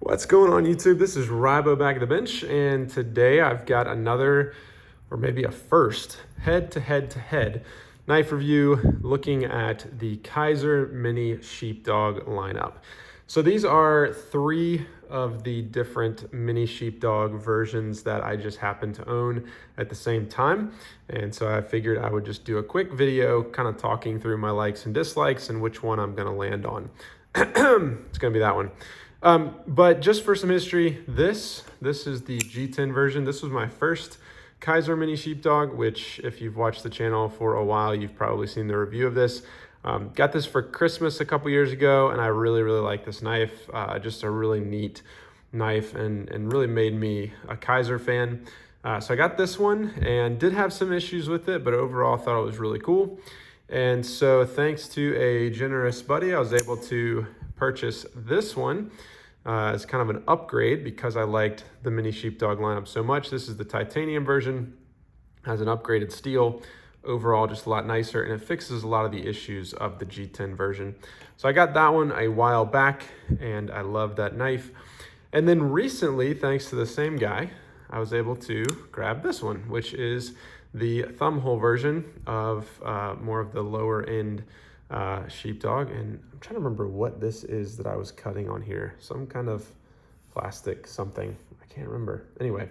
What's going on YouTube? This is Rybo back at the bench, and today I've got another, or maybe a first, head-to-head knife review looking at the Kizer Mini Sheepdog lineup. So these are three of the different Mini Sheepdog versions that I just happen to own at the same time. And so I figured I would just do a quick video kind of talking through my likes and dislikes and which one I'm gonna land on. It's gonna be that one. But just for some history, this is the G10 version. This was my first Kizer Mini Sheepdog, which if you've watched the channel for a while, you've probably seen the review of this. Got this for Christmas a couple years ago, and I really like this knife. Just a really neat knife and really made me a Kizer fan. So I got this one and did have some issues with it, but overall thought it was really cool. And so thanks to a generous buddy, I was able to purchase this one as kind of an upgrade because I liked the Mini Sheepdog lineup so much. This is the titanium version, has an upgraded steel, overall just a lot nicer, and it fixes a lot of the issues of the G10 version. So I got that one a while back and I love that knife. And then recently, thanks to the same guy, I was able to grab this one, which is the thumb hole version of more of the lower end Sheepdog. And I'm trying to remember what this is that I was cutting on here. Some kind of plastic something. I can't remember. Anyway,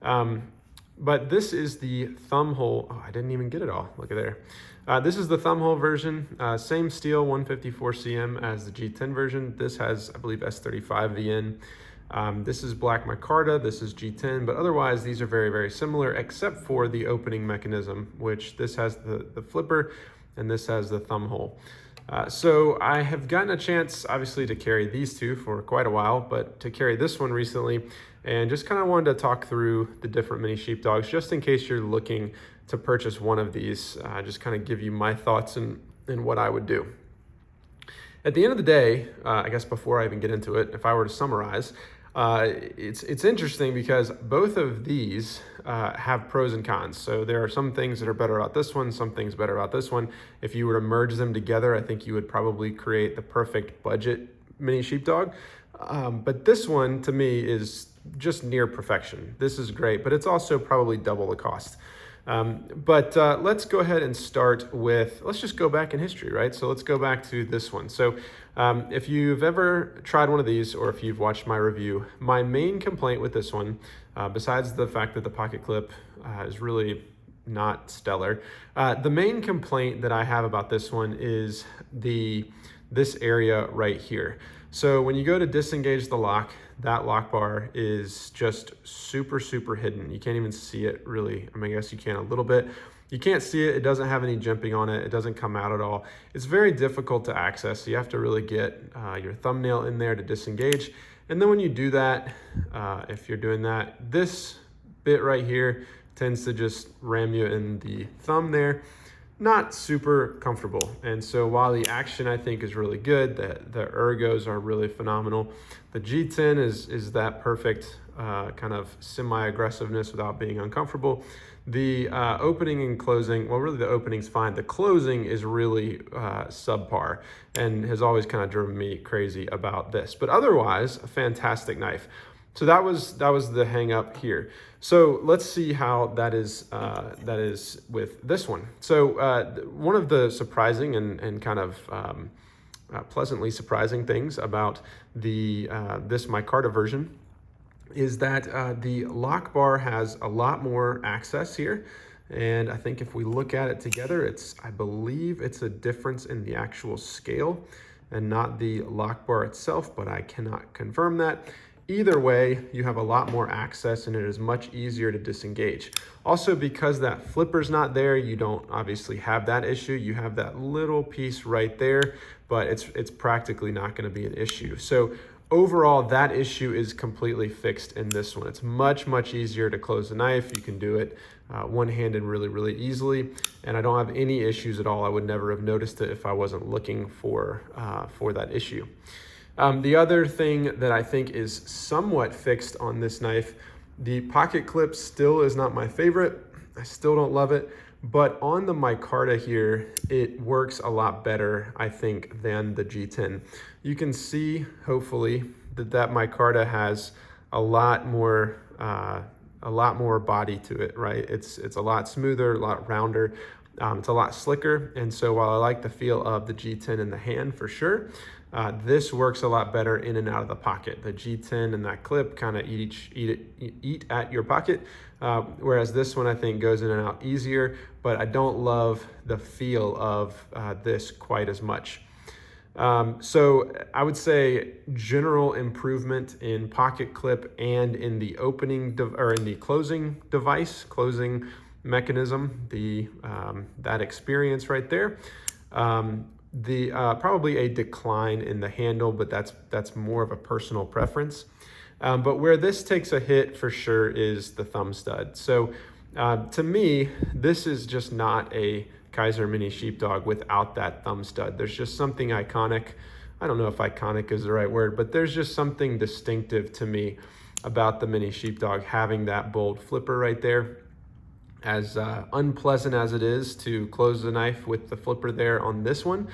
but this is the thumb hole. Oh, I didn't even get it all. Look at there. This is the thumb hole version. Same steel, 154 cm as the G10 version. This has, I believe, S35 VN. This is black micarta, this is G10, but otherwise these are very similar except for the opening mechanism, which this has the flipper and this has the thumb hole. So I have gotten a chance obviously to carry these two for quite a while, but to carry this one recently and just kind of wanted to talk through the different Mini Sheepdogs just in case you're looking to purchase one of these, just kind of give you my thoughts and what I would do. At the end of the day, I guess before I even get into it, if I were to summarize, it's interesting because both of these have pros and cons. So there are some things that are better about this one, some things better about this one. If you were to merge them together, I think you would probably create the perfect budget Mini Sheepdog. But this one to me is just near perfection. This is great, but it's also probably double the cost. Let's go ahead and start with, let's just go back in history, right? So let's go back to this one. So if you've ever tried one of these or if you've watched my review, my main complaint with this one, besides the fact that the pocket clip is really not stellar, the main complaint that I have about this one is this area right here. So when you go to disengage the lock, that lock bar is just super hidden. You can't even see it really. I mean, I guess you can a little bit. You can't see it. It doesn't have any jimping on it. It doesn't come out at all. It's very difficult to access. So you have to really get your thumbnail in there to disengage. And then when you do that, if you're doing that, this bit right here tends to just ram you in the thumb there. Not super comfortable. And so while the action I think is really good, the ergos are really phenomenal. The G10 is that perfect kind of semi-aggressiveness without being uncomfortable. The opening and closing, well really the opening's fine. The closing is really subpar and has always kind of driven me crazy about this. But otherwise, a fantastic knife. So that was the hang up here. So let's see how that is with this one. So one of the surprising and kind of pleasantly surprising things about this micarta version is that the lock bar has a lot more access here. And I think if we look at it together, I believe it's a difference in the actual scale and not the lock bar itself, but I cannot confirm that. Either way, you have a lot more access and it is much easier to disengage. Also, because that flipper's not there, you don't obviously have that issue. You have that little piece right there, but it's practically not gonna be an issue. So overall, that issue is completely fixed in this one. It's much easier to close the knife. You can do it one-handed really easily, and I don't have any issues at all. I would never have noticed it if I wasn't looking for that issue. The other thing that I think is somewhat fixed on this knife, the pocket clip still is not my favorite. I still don't love it, but on the micarta here, it works a lot better, I think, than the G10. You can see, hopefully, that micarta has a lot more body to it, right? It's a lot smoother, a lot rounder. It's a lot slicker, and so while I like the feel of the G10 in the hand for sure, this works a lot better in and out of the pocket. The G10 and that clip kind of eat at your pocket, whereas this one I think goes in and out easier, but I don't love the feel of this quite as much. So I would say general improvement in pocket clip and in the opening or in the closing device, closing mechanism, that experience right there. Probably a decline in the handle, but that's more of a personal preference. But where this takes a hit for sure is the thumb stud. So to me, this is just not a Kizer Mini Sheepdog without that thumb stud. There's just something iconic. I don't know if iconic is the right word, but there's just something distinctive to me about the Mini Sheepdog having that bold flipper right there. As unpleasant as it is to close the knife with the flipper there on this one,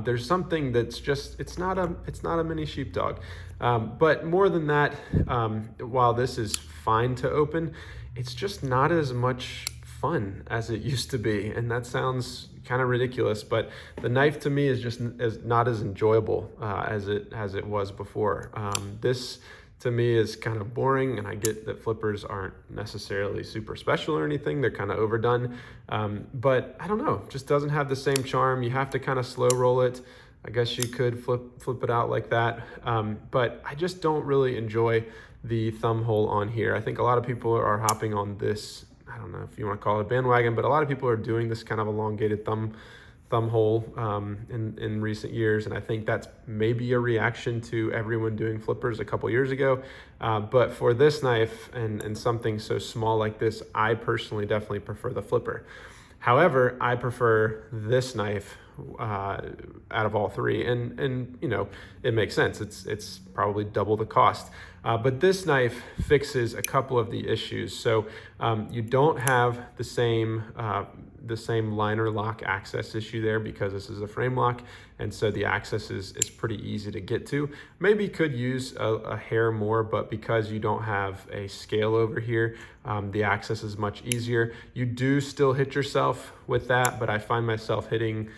there's something that's just, it's not a Mini Sheepdog. But more than that, while this is fine to open, it's just not as much fun as it used to be. And that sounds kind of ridiculous, but the knife to me is just not as enjoyable as it was before. This to me is kind of boring, and I get that flippers aren't necessarily super special or anything. They're kind of overdone, but I don't know, just doesn't have the same charm. You have to kind of slow roll it. I guess you could flip it out like that, but I just don't really enjoy the thumb hole on here. I think a lot of people are hopping on this, I don't know if you want to call it a bandwagon, but a lot of people are doing this kind of elongated thumb hole in recent years, and I think that's maybe a reaction to everyone doing flippers a couple years ago. But for this knife and something so small like this, I personally definitely prefer the flipper. However, I prefer this knife out of all three, and you know, it makes sense. It's probably double the cost. But this knife fixes a couple of the issues. So you don't have the same liner lock access issue there because this is a frame lock, and so the access is pretty easy to get to. Maybe could use a hair more, but because you don't have a scale over here, the access is much easier. You do still hit yourself with that, but I find myself hitting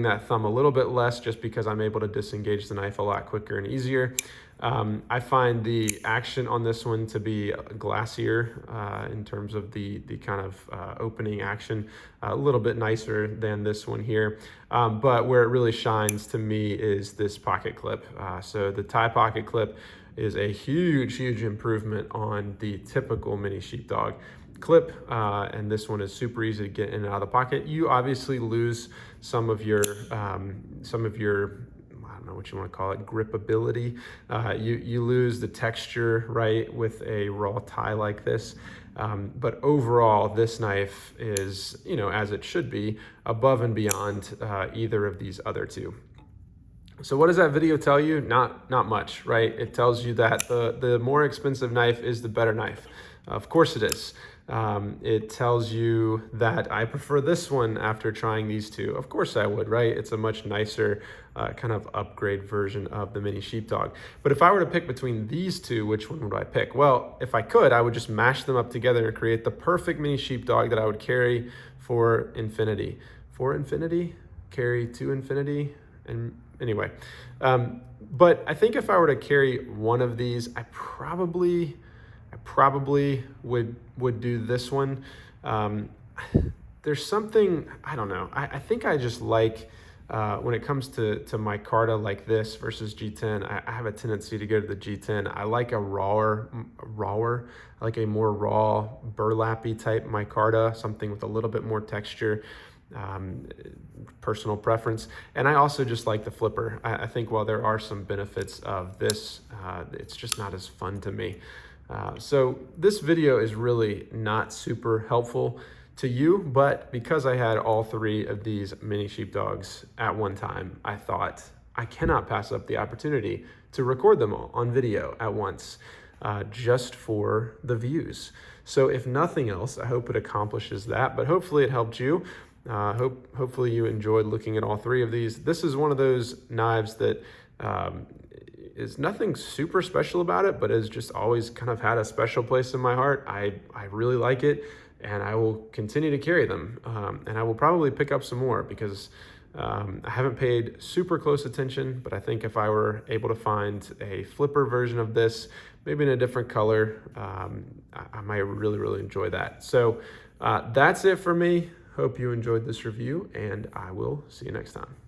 that thumb a little bit less just because I'm able to disengage the knife a lot quicker and easier. I find the action on this one to be glassier in terms of the kind of opening action, a little bit nicer than this one here. But where it really shines to me is this pocket clip. So the tie pocket clip is a huge improvement on the typical Mini Sheepdog clip, and this one is super easy to get in and out of the pocket. You obviously lose some of your I don't know what you want to call it, gripability. You lose the texture, right, with a raw tie like this. But overall, this knife is, you know, as it should be, above and beyond either of these other two. So what does that video tell you? Not much, right? It tells you that the more expensive knife is the better knife. Of course it is. It tells you that I prefer this one after trying these two. Of course I would, right? It's a much nicer kind of upgrade version of the Mini Sheepdog. But if I were to pick between these two, which one would I pick? Well, if I could, I would just mash them up together and create the perfect Mini Sheepdog that I would carry for infinity. For infinity? Carry to infinity? And anyway, but I think if I were to carry one of these, I probably would do this one. There's something, I don't know, I think I just like when it comes to micarta like this versus G10, I have a tendency to go to the G10. I like a rawer, I like a more raw, burlappy type micarta, something with a little bit more texture. Personal preference. And I also just like the flipper. I think while there are some benefits of this, it's just not as fun to me. So this video is really not super helpful to you, but because I had all three of these Mini Sheepdogs at one time, I thought I cannot pass up the opportunity to record them all on video at once, just for the views. So if nothing else, I hope it accomplishes that, but hopefully it helped you. Hopefully you enjoyed looking at all three of these. This is one of those knives that is nothing super special about it, but has just always kind of had a special place in my heart. I really like it, and I will continue to carry them. And I will probably pick up some more because I haven't paid super close attention, but I think if I were able to find a flipper version of this, maybe in a different color, I might really enjoy that. So that's it for me. Hope you enjoyed this review, and I will see you next time.